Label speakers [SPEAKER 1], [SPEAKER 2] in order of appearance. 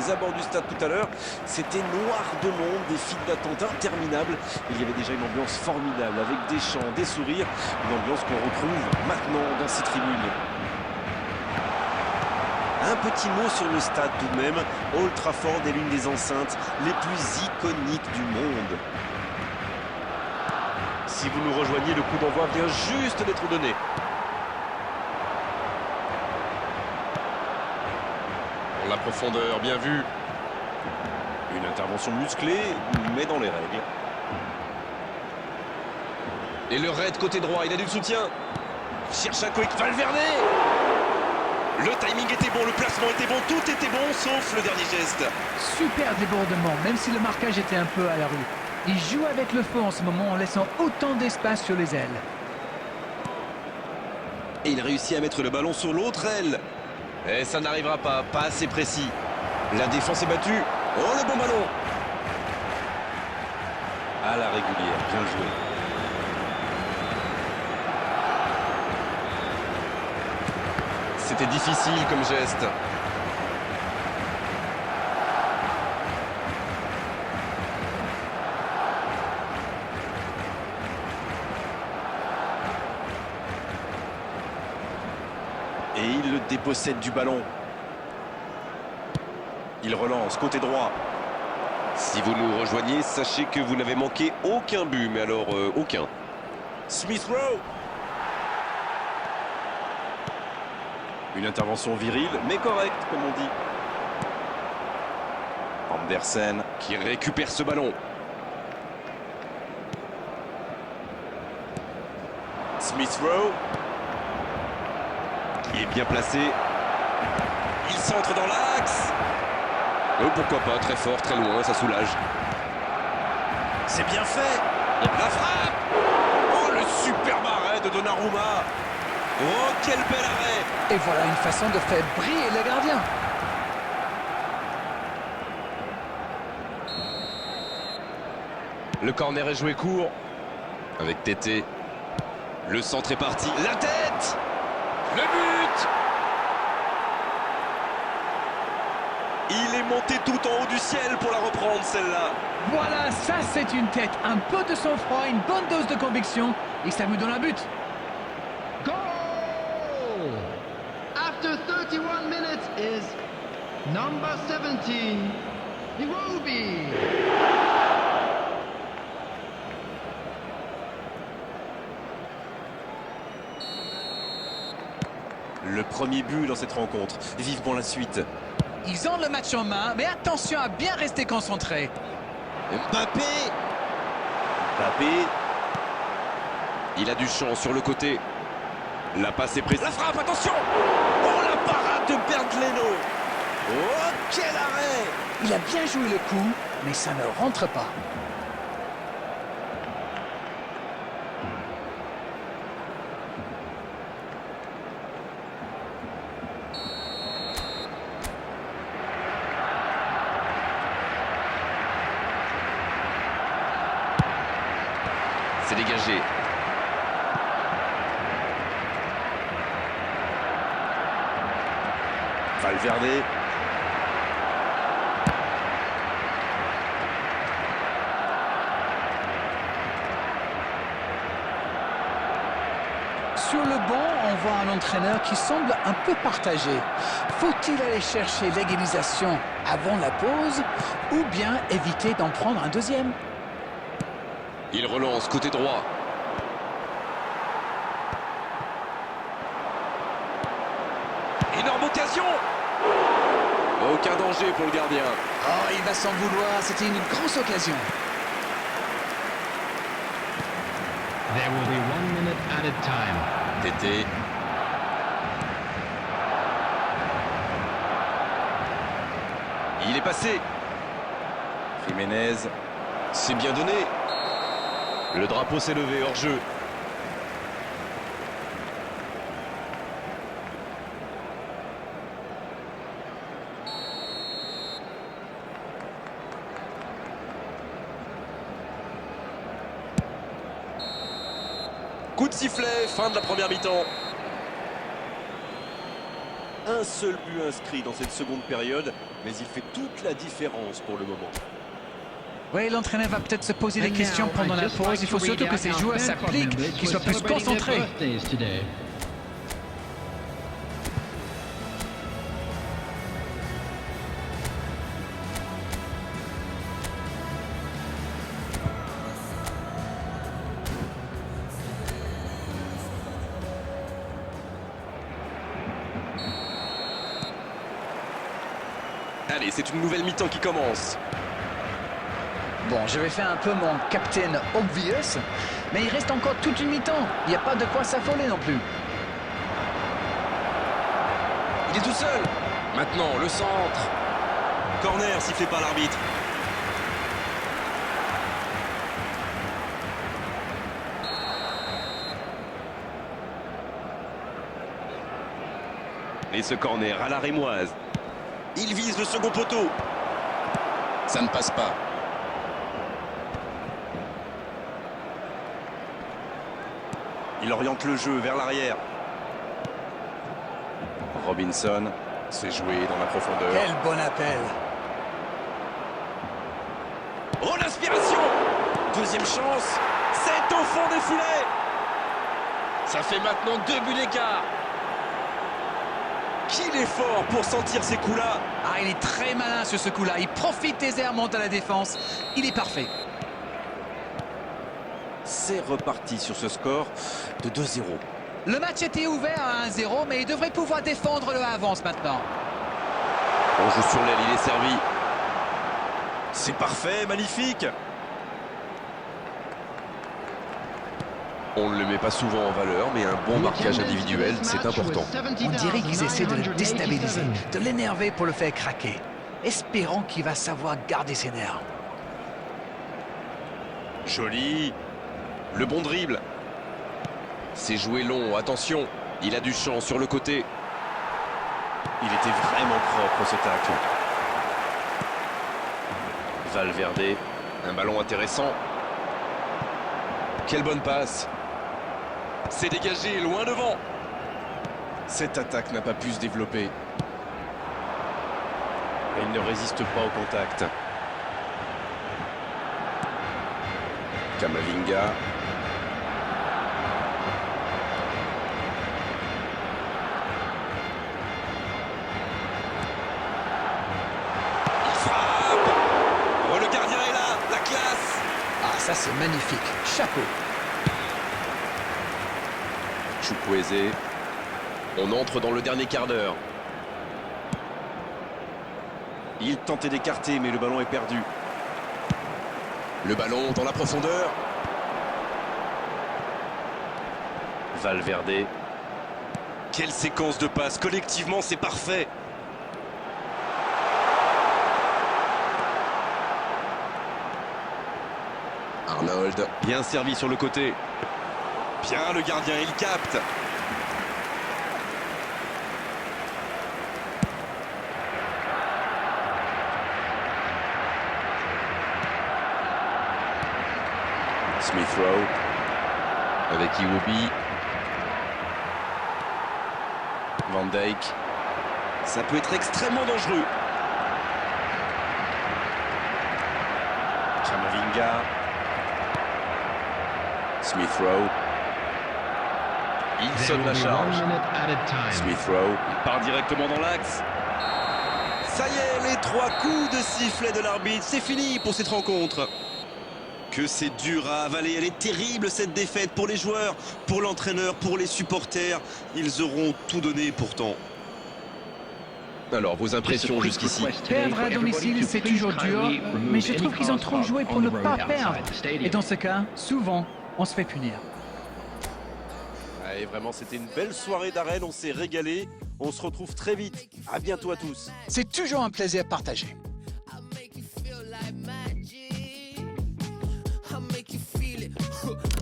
[SPEAKER 1] les abords du stade tout à l'heure. C'était noir de monde, des files d'attente interminables. Il y avait déjà une ambiance formidable avec des chants, des sourires. Une ambiance qu'on retrouve maintenant dans ces tribunes. Un petit mot sur le stade tout de même. Old Trafford est l'une des enceintes les plus iconiques du monde. Si vous nous rejoignez, le coup d'envoi vient juste d'être donné. Pour la profondeur, bien vu. Une intervention musclée, mais dans les règles. Et le raid côté droit, il a du soutien. Cherche un quick, Valverde. Le timing était bon, le placement était bon, tout était bon, sauf le dernier geste.
[SPEAKER 2] Super débordement, même si le marquage était un peu à la rue. Il joue avec le feu en ce moment en laissant autant d'espace sur les ailes.
[SPEAKER 1] Et il réussit à mettre le ballon sur l'autre aile. Et ça n'arrivera pas, pas assez précis. La défense est battue. Oh, le bon ballon. À la régulière, bien joué. C'était difficile comme geste. Et il le dépossède du ballon. Il relance, côté droit. Si vous nous rejoignez, sachez que vous n'avez manqué aucun but, mais alors aucun. Smith Rowe. Une intervention virile, mais correcte, comme on dit. Andersen qui récupère ce ballon. Smith Rowe. Qui est bien placé. Il centre dans l'axe. Oh, pourquoi pas, très fort, très loin, ça soulage. C'est bien fait. La frappe. Oh, le superbe arrêt de Donnarumma. Oh, quel bel arrêt.
[SPEAKER 2] Et voilà une façon de faire briller le gardien.
[SPEAKER 1] Le corner est joué court. Avec Tété. Le centre est parti. La tête. Le but. Il est monté tout en haut du ciel pour la reprendre, celle-là.
[SPEAKER 2] Voilà, ça c'est une tête. Un peu de sang-froid, une bonne dose de conviction. Et ça vous donne un but.
[SPEAKER 3] Goal! After 31 minutes is number 17, Iwobi.
[SPEAKER 1] Le premier but dans cette rencontre. Vivement la suite.
[SPEAKER 2] Ils ont le match en main, mais attention à bien rester concentré.
[SPEAKER 1] Mbappé. Mbappé. Il a du champ sur le côté. La passe est prise. La frappe, attention. Oh, la parade de Bernd Leno. Oh, quel arrêt.
[SPEAKER 2] Il a bien joué le coup, mais ça ne rentre pas.
[SPEAKER 1] C'est dégagé. Valverde.
[SPEAKER 2] Sur le banc, on voit un entraîneur qui semble un peu partagé. Faut-il aller chercher l'égalisation avant la pause ou bien éviter d'en prendre un deuxième?
[SPEAKER 1] Il relance côté droit. Énorme occasion. Aucun danger pour le gardien.
[SPEAKER 2] Oh, il va s'en vouloir, c'était une grosse occasion.
[SPEAKER 3] There will be 1 minute added time.
[SPEAKER 1] Tété. Il est passé. Jiménez. C'est bien donné. Le drapeau s'est levé hors jeu. Coup de sifflet, fin de la première mi-temps. 1-0 un seul but inscrit dans cette seconde période, mais il fait toute la différence pour le moment.
[SPEAKER 2] Oui, l'entraîneur va peut-être se poser des questions pendant la pause. Il faut surtout que ses joueurs s'appliquent, qu'ils soient plus concentrés.
[SPEAKER 1] Allez, c'est une nouvelle mi-temps qui commence.
[SPEAKER 2] Bon, je vais faire un peu mon Captain Obvious, mais il reste encore toute une mi-temps. Il n'y a pas de quoi s'affoler non plus.
[SPEAKER 1] Il est tout seul. Maintenant, le centre. Corner sifflé par l'arbitre. Et ce corner à la rémoise. Il vise le second poteau. Ça ne passe pas. Il oriente le jeu vers l'arrière. Robinson s'est joué dans la profondeur.
[SPEAKER 2] Quel bon appel.
[SPEAKER 1] Oh, l'inspiration! Deuxième chance. C'est au fond des filets. Ça fait maintenant 2 buts d'écart. Qu'il est fort pour sentir ces coups-là.
[SPEAKER 2] Ah, il est très malin sur ce coup-là. Il profite des airs, monte à la défense. Il est parfait.
[SPEAKER 1] C'est reparti sur ce score de 2-0.
[SPEAKER 2] Le match était ouvert à 1-0, mais il devrait pouvoir défendre le avance maintenant.
[SPEAKER 1] On joue sur l'aile, il est servi. C'est parfait, magnifique. On ne le met pas souvent en valeur, mais un bon marquage individuel, c'est important.
[SPEAKER 2] On dirait qu'ils essaient de le déstabiliser, de l'énerver pour le faire craquer. Espérons qu'il va savoir garder ses nerfs.
[SPEAKER 1] Joli. Le bon dribble. C'est joué long, attention. Il a du champ sur le côté. Il était vraiment propre ce tacle. Valverde. Un ballon intéressant. Quelle bonne passe. C'est dégagé, loin devant. Cette attaque n'a pas pu se développer. Et il ne résiste pas au contact. Camavinga. Il frappe. Oh, le gardien est là, la classe.
[SPEAKER 2] Ah, ça c'est magnifique. Chapeau.
[SPEAKER 1] Chukwueze. On entre dans le dernier quart d'heure. Il tentait d'écarter, mais le ballon est perdu. Le ballon dans la profondeur. Valverde. Quelle séquence de passes. Collectivement, c'est parfait. Arnold. Bien servi sur le côté. Bien, le gardien, il capte. Smith Rowe avec Iwobi. Van Dijk. Ça peut être extrêmement dangereux. Camavinga. Smith Rowe. Il sonne la charge. Smith Rowe. Il part directement dans l'axe. Ça y est, les 3 coups de sifflet de l'arbitre. C'est fini pour cette rencontre. Que c'est dur à avaler, elle est terrible cette défaite pour les joueurs, pour l'entraîneur, pour les supporters. Ils auront tout donné pourtant. Alors, vos impressions jusqu'ici?
[SPEAKER 2] Perdre à domicile, c'est toujours dur, mais je trouve qu'ils ont trop joué pour ne pas perdre. Et dans ce cas, souvent, on se fait punir.
[SPEAKER 1] Et vraiment, c'était une belle soirée d'arène, on s'est régalé. On se retrouve très vite. À bientôt à tous.
[SPEAKER 2] C'est toujours un plaisir partagé.